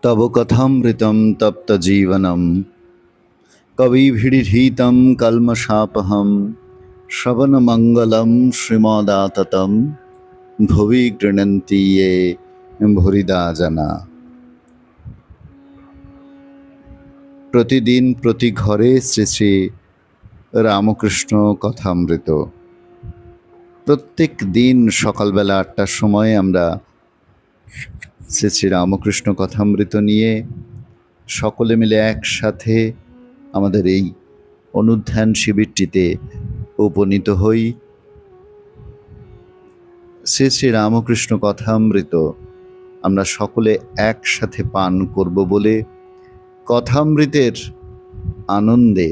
তব কথামৃতম তপ্ত জীবনম কবিভিড়িহীতম কলমশাপহম শ্রবণমঙ্গলম শ্রীমদাততম ভুবি গৃণন্তি ये ভুরিদা জনা। প্রতিদিন প্রতি ঘরে শ্রী শ্রী রামকৃষ্ণ কথামৃত। প্রত্যেক দিন সকালবেলা ৮টার সময় আমরা শ্রী শ্রী রামকৃষ্ণ কথামৃত নিয়ে সকলে মিলে একসাথে আমাদের এই অনুধ্যান শিবিরটিতে উপনীত হই। শ্রী শ্রী রামকৃষ্ণ কথামৃত আমরা সকলে একসাথে পান করব বলে, কথামৃতের আনন্দে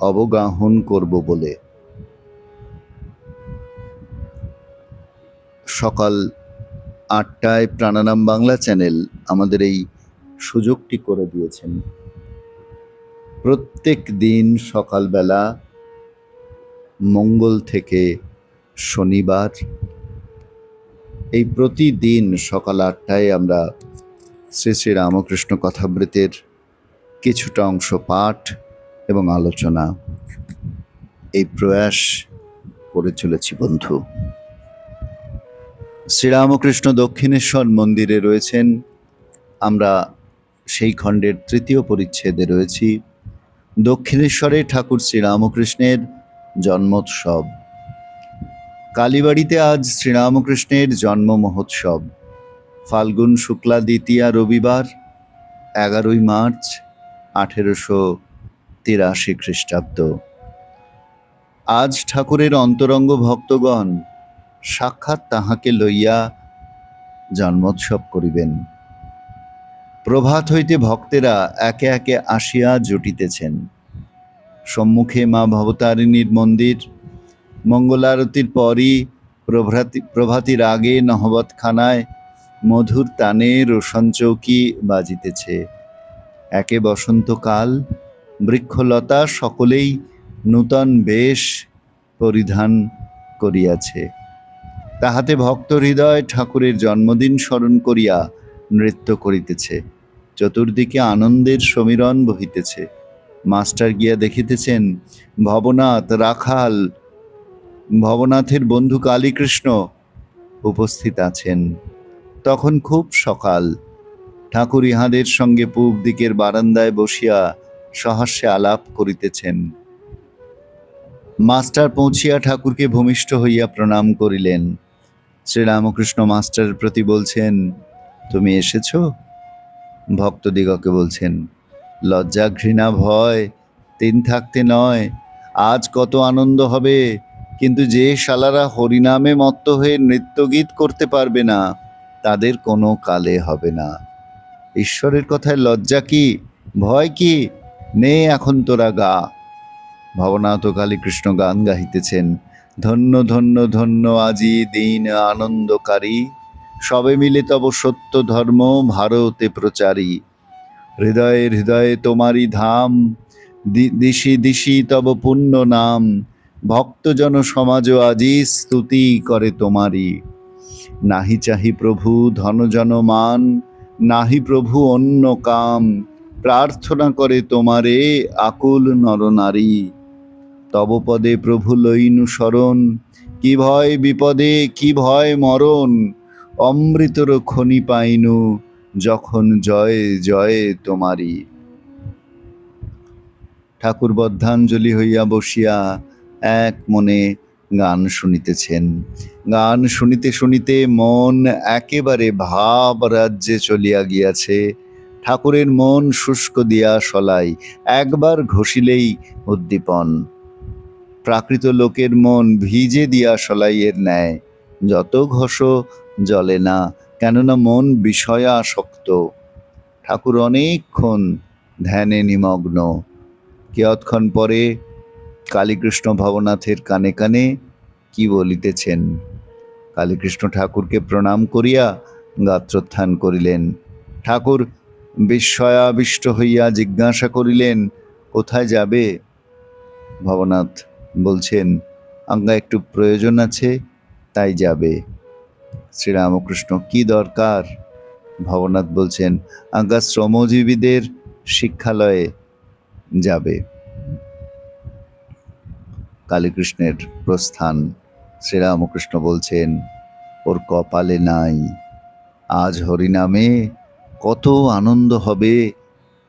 অবগাহন করব বলে সকাল ৮টায় প্রাণায়াম বাংলা চ্যানেল আমাদের এই সুযোগটি করে দিয়েছেন। প্রত্যেক দিন সকালবেলা মঙ্গল থেকে শনিবার এই প্রতিদিন সকাল ৮টায় আমরা শ্রী শ্রী রামকৃষ্ণ কথামৃতের কিছুটা অংশ পাঠ এবং আলোচনা এই প্রয়াস করে চলেছি বন্ধু। শ্রীরামকৃষ্ণ দক্ষিণেশ্বর মন্দিরে রয়েছেন, আমরা সেই খণ্ডের ৩য় পরিচ্ছেদে রয়েছি। দক্ষিণেশ্বরে ঠাকুর শ্রীরামকৃষ্ণের জন্মোৎসব। কালীবাড়িতে আজ শ্রীরামকৃষ্ণের জন্ম মহোৎসব। ফাল্গুন শুক্লা দ্বিতীয়া রবিবার ১১ই মার্চ ১৮৮৩ খ্রিস্টাব্দ। আজ ঠাকুরের অন্তরঙ্গ ভক্তগণ সাক্ষাৎ তাহাকে লইয়া জন্মোৎসব করিবেন। প্রভাত হইতে ভক্তেরা একে একে আসিয়া জুটিতেছেন। সম্মুখে মা ভবতারিণীর মন্দির। মঙ্গলারতির পরই প্রভাতির আগে নহবতখানায় মধুর তানে রোশন চৌকি বাজিতেছে। একে বসন্তকাল, বৃক্ষলতা সকলেই নূতন বেশ পরিধান করিয়াছে। তাহাতে ভক্ত হৃদয় ঠাকুরের জন্মদিন স্মরণ করিয়া নৃত্য করিতেছে। চতুর্দিকে আনন্দের সমীরণ বহিতেছে। মাস্টার গিয়া দেখিতেছেন ভবনাথ, রাখাল, ভবনাথের বন্ধু কালীকৃষ্ণ উপস্থিত আছেন। তখন খুব সকাল। ঠাকুর ইহাদের সঙ্গে পূব দিকের বারান্দায় বসিয়া সহাস্যে আলাপ করিতেছেন। মাস্টার পৌঁছিয়া ঠাকুরকে ভূমিষ্ঠ হইয়া প্রণাম করিলেন। শ্রীরামকৃষ্ণ মাস্টারের প্রতি বলছেন, তুমি এসেছ? ভক্তদিগকে বলছেন, লজ্জা ঘৃণা ভয় তিন থাকতে নয়। আজ কত আনন্দ হবে, কিন্তু যে শালারা হরিনামে মত্ত হয়ে নৃত্যগীত করতে পারবে না, তাদের কোনো কালে হবে না। ঈশ্বরের কথায় লজ্জা কি, ভয় কি? নে এখন তোরা গা। ভবনাথ কালীকৃষ্ণ গান গাহিতেছেন। ধন্য ধন্য ধন্য আজি দিন আনন্দকারী, সবে মিলে তব সত্য ধর্ম ভারতে প্রচারী। হৃদয়ে হৃদয়ে তোমারি ধাম, দিশি দিশি তব পুণ্য নাম। ভক্তজন সমাজ আজি স্তুতি করে তোমারি। নাহি চাহি প্রভু ধনজন মান, নাহি প্রভু অন্য কাম। প্রার্থনা করে তোমারে আকুল নরনারী। তব পদে প্রভু লইনু শরণ, কি ভয় বিপদে কি ভয় মরণ। অমৃতর খনি পাইনু যখন জয় জয় তোমারি। ঠাকুর বদ্ধাঞ্জলি হইয়া বসিয়া এক মনে গান শুনিতেছেন। গান শুনিতে শুনিতে মন একেবারে ভাব রাজ্যে চলিয়া গিয়াছে। ঠাকুরের মন শুষ্ক দিয়া সলাই, একবার ঘষিলেই উদ্দীপন। প্রাকৃত লোকের মন ভিজে দিয়া সলাইয়ের ন্যায়, যত ঘষো জ্বলে না, কেননা মন বিষয়া আসক্ত। ঠাকুর অনেকক্ষণ ধ্যানে নিমগ্ন। কিয়ৎক্ষণ পরে কালীকৃষ্ণ ভবনাথের কানে কানে কি বলিতেছেন। কালীকৃষ্ণ ঠাকুরকে প্রণাম করিয়া গাত্রোত্থান করিলেন। ঠাকুর বিস্ময়াবিষ্ট হইয়া জিজ্ঞাসা করিলেন, কোথায় যাবে? ভবনাথ বলছেন, আজ্ঞা একটু প্রয়োজন আছে, তাই যাবে। শ্রীরামকৃষ্ণ, কি দরকার? ভবনাথ বলছেন, আজ্ঞা শ্রমজীবীদের শিক্ষালয়ে যাবে। কালীকৃষ্ণের প্রস্থান। শ্রীরামকৃষ্ণ বলছেন, ওর কপালে নাই। আজ হরিনামে কত আনন্দ হবে,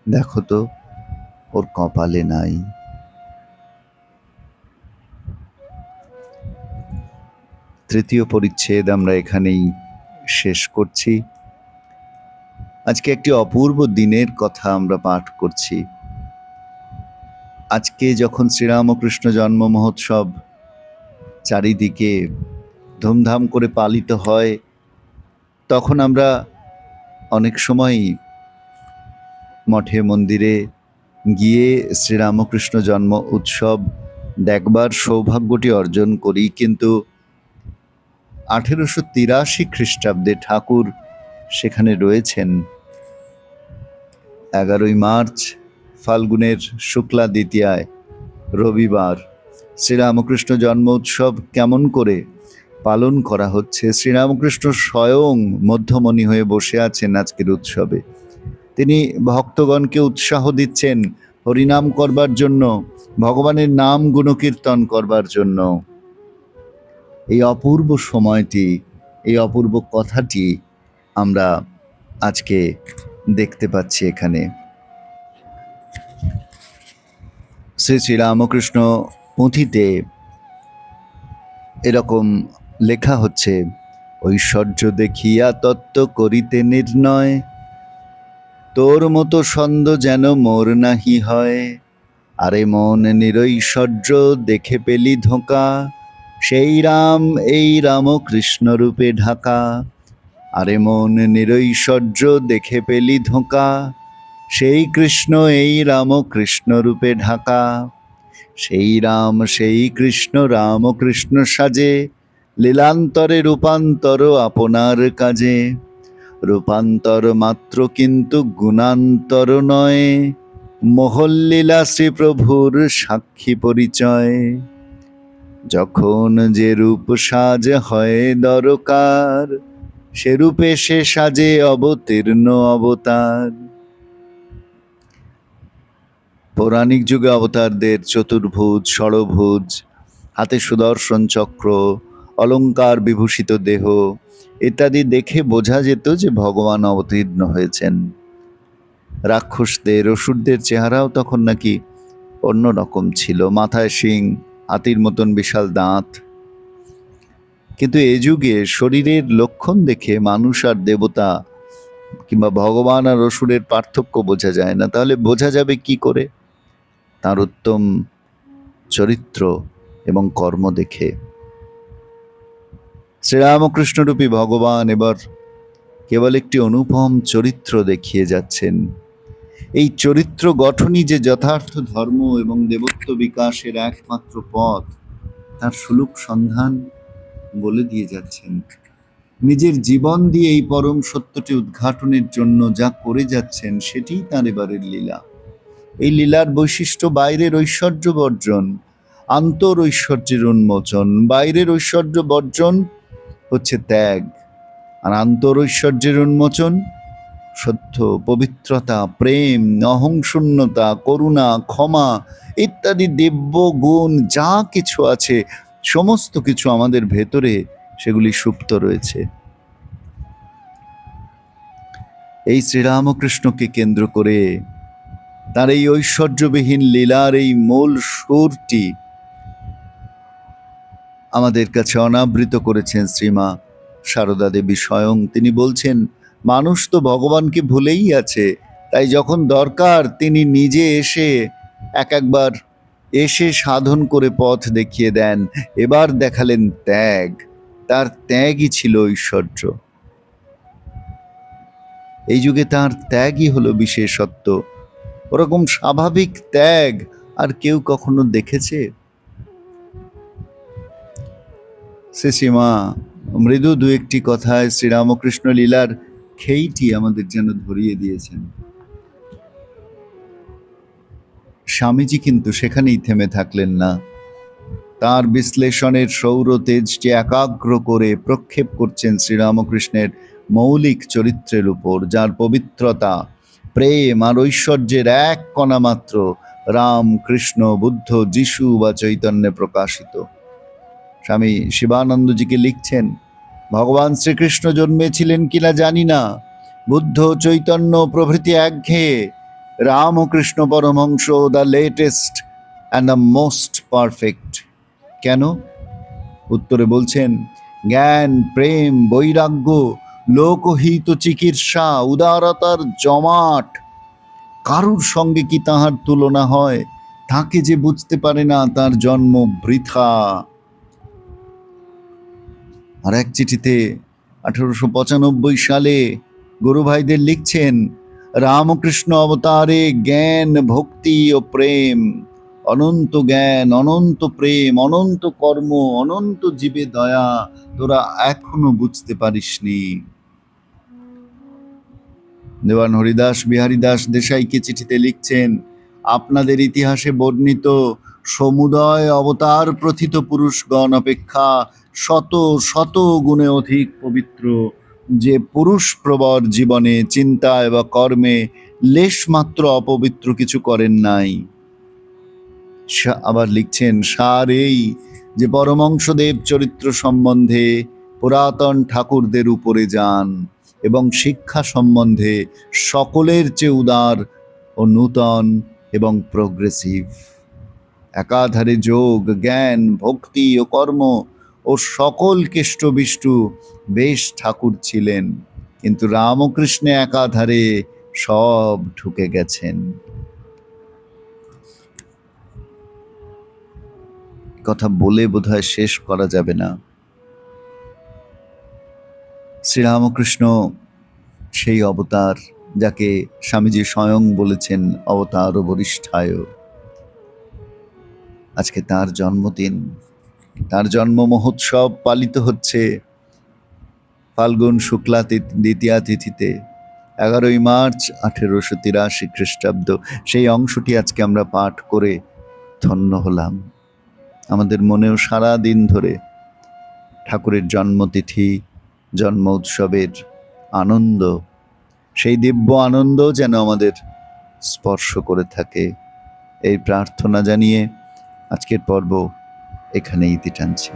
দেখো তো, ওর কপালে নাই। তৃতীয় পরিচ্ছেদ আমরা এখানেই শেষ করছি। আজকে একটি অপূর্ব দিনের কথা আমরা পাঠ করছি। আজকে যখন শ্রীরামকৃষ্ণ জন্ম মহোৎসব চারিদিকে ধুমধাম করে পালিত হয়, তখন আমরা অনেক সময় মঠে মন্দিরে গিয়ে শ্রীরামকৃষ্ণ জন্ম উৎসব দেখবার সৌভাগ্যটি অর্জন করি। কিন্তু 1883 খ্রিস্টাব্দে ঠাকুর সেখানে রয়েছেন। 11ই মার্চ ফাল্গুনের শুক্লা দ্বিতীয়ায় রবিবার শ্রীরামকৃষ্ণ জন্ম উৎসব কেমন করে পালন করা হচ্ছে। শ্রীরামকৃষ্ণ স্বয়ং মধ্যমণি হয়ে বসে আছেন আজকের উৎসবে। তিনি ভক্তগণকে উৎসাহ দিচ্ছেন হরিনাম করবার জন্য, ভগবানের নাম গুণকীর্তন করবার জন্য। এই অপূর্ব সময়টি, এই অপূর্ব কথাটি আমরা আজকে দেখতে পাচ্ছি এখানে। শ্রী শ্রীরামকৃষ্ণ পুঁথিতে এরকম লেখা হচ্ছে, ঐশ্বর্য দেখিয়া তত্ত্ব করিতে নির্ণয়, তোর মতো ছন্দ যেন মোর নাহি হয়। আরে মন নিরৈশ্বর্য দেখে পেলি ধোঁকা, সেই রাম এই রামকৃষ্ণ রূপে ঢাকা। আরে মন নিরৈশ্বর্য দেখে পেলি ধোঁকা, সেই কৃষ্ণ এই রামকৃষ্ণ রূপে ঢাকা। সেই রাম সেই কৃষ্ণ রামকৃষ্ণ সাজে, লীলান্তরে রূপান্তর আপনার কাজে। রূপান্তর মাত্র কিন্তু গুণান্তর নয়, মোহল্লীলা শ্রীপ্রভুর সাক্ষী পরিচয়। যখন যে রূপ সাজ হয় দরকার, সে রূপে সে সাজে অবতীর্ণ অবতার। পৌরাণিক যুগে অবতারদের চতুর্ভুজ, ষড়ভুজ, হাতে সুদর্শন চক্র, অলঙ্কার বিভূষিত দেহ ইত্যাদি দেখে বোঝা যেত যে ভগবান অবতীর্ণ হয়েছেন। রাক্ষসদের, অসুরদের চেহারাও তখন নাকি অন্যরকম ছিল, মাথায় শিং, হাতির মতন বিশাল দাঁত। কিন্তু এ যুগে শরীরের লক্ষণ দেখে মানুষ আর দেবতা কিংবা ভগবান আর অসুরের পার্থক্য বোঝা যায় না। তাহলে বোঝা যাবে কি করে? তার উত্তম চরিত্র এবং কর্ম দেখে। শ্রীরামকৃষ্ণরূপী ভগবান এবার কেবল একটি অনুপম চরিত্র দেখিয়ে যাচ্ছেন। এই চরিত্র গঠনই যে যথার্থ ধর্ম এবং দেবত্ব বিকাশের একমাত্র পথ, তার সুলুক সন্ধান বলে দিয়ে যাচ্ছেন। নিজের জীবন দিয়ে এই পরম সত্যটি উদ্ঘাটনের জন্য যা করে যাচ্ছেন সেটিই তাঁর এবারের লীলা। এই লীলার বৈশিষ্ট্য বাইরের ঐশ্বর্য বর্জন, আন্তর ঐশ্বর্যের উন্মোচন। বাইরের ঐশ্বর্য বর্জন হচ্ছে ত্যাগ, আর আন্তর ঐশ্বর্যের উন্মোচন সত্য, পবিত্রতা, প্রেম, অহংশূন্যতা, করুণা, ক্ষমা ইত্যাদি দিব্য গুণ যা কিছু আছে সমস্ত কিছু আমাদের ভেতরে সেগুলি সুপ্ত রয়েছে। এই শ্রীরামকৃষ্ণকে কেন্দ্র করে তার এই ঐশ্বর্যবিহীন লীলার এই মূল সুরটি আমাদের কাছে অনাবৃত করেছেন শ্রীমা সারদা দেবী স্বয়ং। তিনি বলছেন, মানুষ তো ভগবানকে ভুলেই আছে, তাই যখন দরকার তিনি নিজে এসে একবার এসে সাধন করে পথ দেখিয়ে দেন। এবার দেখালেন ত্যাগ, তার ত্যাগই ছিল ঐশ্বর্য। এই যুগে তার ত্যাগই হলো বিশেষত্ব। ওরকম স্বাভাবিক ত্যাগ আর কেউ কখনো দেখেছে? শ্রীমা মৃদু দু একটি কথায় শ্রীরামকৃষ্ণ লীলার খেইটি আমাদের যেন ধরিয়ে দিয়েছেন। স্বামীজি কিন্তু সেখানেই থেমে থাকলেন না। তার বিশ্লেষণের সৌর তেজটি একাগ্র করে প্রক্ষেপ করছেন শ্রীরামকৃষ্ণের মৌলিক চরিত্রের উপর, যার পবিত্রতা, প্রেম আর ঐশ্বর্যের এক কণা মাত্র রাম, কৃষ্ণ, বুদ্ধ, যিশু বা চৈতন্যে প্রকাশিত। স্বামী শিবানন্দজিকে লিখছেন, ভগবান শ্রীকৃষ্ণ জন্মেছিলেন কিনা জানি না, বুদ্ধ, চৈতন্য প্রভৃতি একঘেয়ে, রাম ও Krishna Paramahamsa the latest and the most perfect. কেন? উত্তরে বলছেন, জ্ঞান, প্রেম, বৈরাগ্য, লোকহিত চিকিৎসা, উদারতার জমাট, কারুর সঙ্গে কি তাহার তুলনা হয়? তাকে যে বুঝতে পারে না তার জন্ম বৃথা। আর এক চিঠিতে 1895 সালে গুরুভাইদের লিখছেন, রামকৃষ্ণ অবতারে জ্ঞান, ভক্তি ও প্রেম, অনন্ত জ্ঞান, অনন্ত প্রেম, অনন্ত কর্ম, অনন্ত জীবে দয়া, তোরা এখনো বুঝতে পারিসনি। দেওয়ান হরিদাস বিহারী দাস দেশাইকে চিঠিতে লিখছেন, আপনাদের ইতিহাসে বর্ণিত সমুদয় অবতার প্রথিত পুরুষগণ অপেক্ষা শত শত গুণে অধিক পবিত্র, যে পুরুষ প্রবর জীবনে, চিন্তায় বা কর্মে লেশমাত্র অপবিত্র কিছু করেন নাই। আবার লিখছেন, সার এই যে পরমহংসদেব চরিত্র সম্বন্ধে পুরাতন ঠাকুরদের উপরে যান এবং শিক্ষা সম্বন্ধে সকলের চেয়ে উদার ও নূতন এবং প্রোগ্রেসিভ। একাধারে যোগ, জ্ঞান, ভক্তি ও কর্ম ও সকল কেষ্টবিষ্টু বেশ ঠাকুর ছিলেন, কিন্তু রামকৃষ্ণে একাধারে সব ঢুকে গেছেন। কথা বলে বোধহয় শেষ করা যাবে না। শ্রীরামকৃষ্ণ সেই অবতার যাকে স্বামীজি স্বয়ং বলেছেন অবতার ও বরিষ্ঠায়। আজকে তার জন্মদিন, তার জন্ম মহোৎসব পালিত হচ্ছে ফাল্গুন শুক্লা দ্বিতীয়া তিথিতে 11ই মার্চ 1883 খ্রিস্টাব্দ। সেই অংশটি আজকে আমরা পাঠ করে ধন্য হলাম। আমাদের মনেও সারা দিন ধরে ঠাকুরের জন্মতিথি, জন্ম উৎসবের আনন্দ, সেই দিব্য আনন্দ যেন আমাদের স্পর্শ করে থাকে, এই প্রার্থনা জানিয়ে আজকের পর্ব এখানে ইতি টানছি।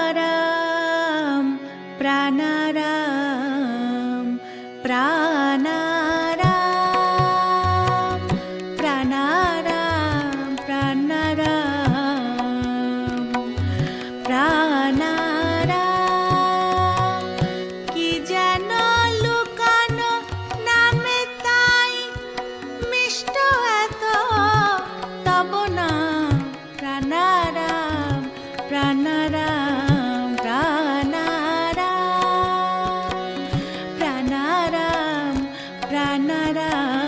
প্রাণারাম প্রাণারাম প্রাণারাম প্রাণারাম প্রাণারাম প্রাণারাম, কি যেন লুকানো নামে তাই মিষ্ট এত তব নাম। প্রাণারাম প্রাণারাম প্রাণারাম প্রাণারাম প্রাণারাম